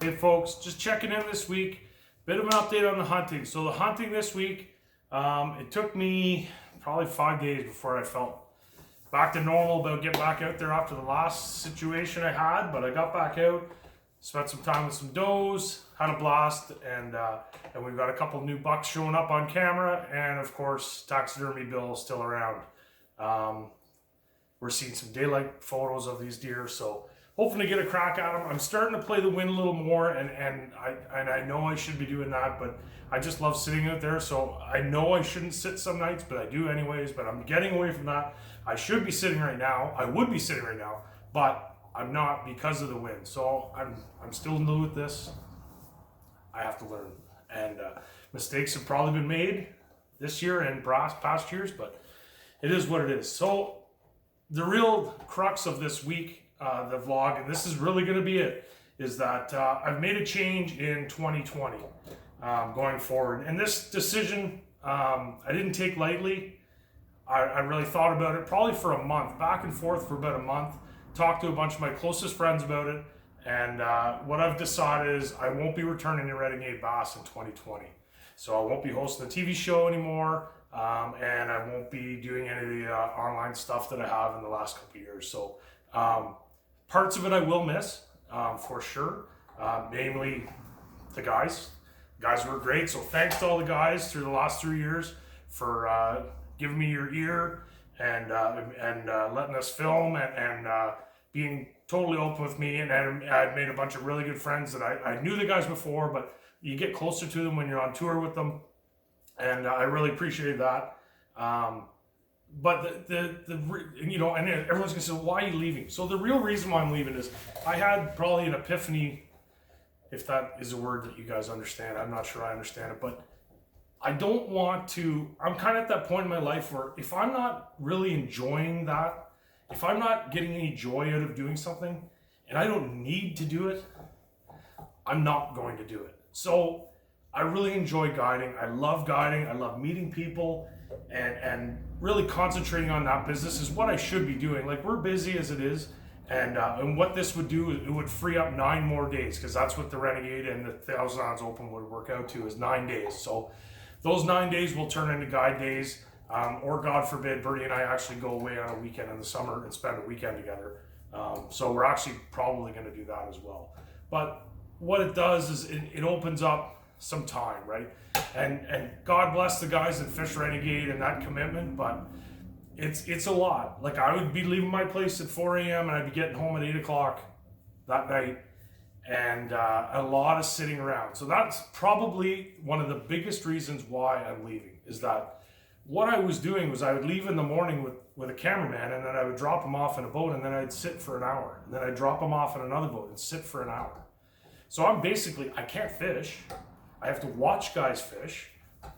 Hey folks, just checking in this week. Bit of an update on the hunting. So the hunting this week, it took me probably 5 days before I felt back to normal about getting back out there after the last situation I had. But I got back out, spent some time with some does, had a blast, and we've got a couple new bucks showing up on camera, and of course taxidermy Bill is still around. We're seeing some daylight photos of these deer, so hoping to get a crack at them. I'm starting to play the wind a little more, and I know I should be doing that, but I just love sitting out there. So I know I shouldn't sit some nights, but I do anyways. But I'm getting away from that. I should be sitting right now. I would be sitting right now, but I'm not because of the wind. So I'm still new with this. I have to learn, and mistakes have probably been made this year and past years, but it is what it is. So the real crux of this week, the vlog, and this is really going to be it, is that I've made a change in 2020 going forward. And this decision I didn't take lightly. I really thought about it probably for a month, back and forth for about a month, talked to a bunch of my closest friends about it, and what I've decided is I won't be returning to Renegade Bass in 2020. So I won't be hosting a TV show anymore, and I won't be doing any of the online stuff that I have in the last couple of years. So parts of it I will miss, for sure, namely the guys. The guys were great, so thanks to all the guys through the last 3 years for giving me your ear and letting us film and being totally open with me. And I'd made a bunch of really good friends that I knew the guys before, but you get closer to them when you're on tour with them, and I really appreciated that. But you know, and everyone's gonna say, why are you leaving? So the real reason why I'm leaving is I had probably an epiphany, if that is a word that you guys understand. I'm not sure I understand it, but I don't want to, I'm kind of at that point in my life where if I'm not really enjoying that, if I'm not getting any joy out of doing something and I don't need to do it, I'm not going to do it. So I really enjoy guiding. I love guiding. I love meeting people, and really concentrating on that business is what I should be doing. Like, we're busy as it is, and what this would do, it would free up 9 more days, because that's what the Renegade and the Thousand Islands Open would work out to, is 9 days. So those 9 days will turn into guide days, or God forbid, Bertie and I actually go away on a weekend in the summer and spend a weekend together. So we're actually probably going to do that as well. But what it does is it opens up some time, right? And God bless the guys that Fish Renegade and that commitment, but it's a lot. Like, I would be leaving my place at 4 a.m. and I'd be getting home at 8 o'clock that night, and a lot of sitting around. So that's probably one of the biggest reasons why I'm leaving, is that what I was doing was I would leave in the morning with a cameraman, and then I would drop him off in a boat, and then I'd sit for an hour, and then I'd drop him off in another boat and sit for an hour. So I'm basically, I can't fish. I have to watch guys fish,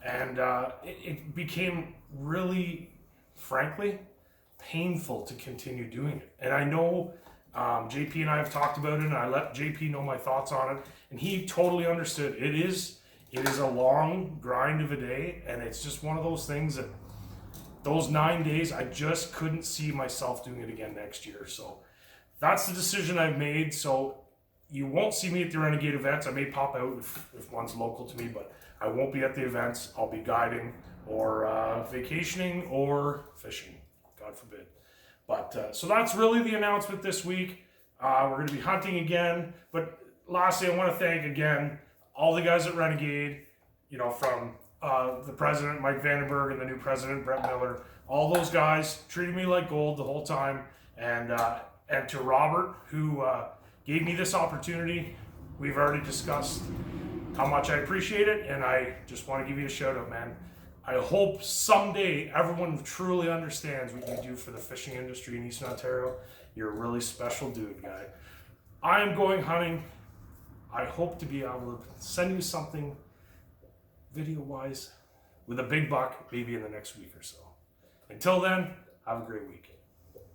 and it became really, frankly, painful to continue doing it. And I know JP and I have talked about it, and I let JP know my thoughts on it, and he totally understood. It is a long grind of a day, and it's just one of those things that those 9 days, I just couldn't see myself doing it again next year. So that's the decision I've made. So you won't see me at the Renegade events. I may pop out if one's local to me, but I won't be at the events. I'll be guiding or vacationing or fishing, God forbid. But so that's really the announcement this week. We're going to be hunting again. But lastly, I want to thank again all the guys at Renegade, you know, from the president, Mike Vandenberg, and the new president, Brett Miller. All those guys treated me like gold the whole time. And to Robert, who gave me this opportunity. We've already discussed how much I appreciate it, and I just want to give you a shout out, man. I hope someday everyone truly understands what you do for the fishing industry in Eastern Ontario. You're a really special dude, guy. I am going hunting. I hope to be able to send you something video-wise with a big buck maybe in the next week or so. Until then, have a great week.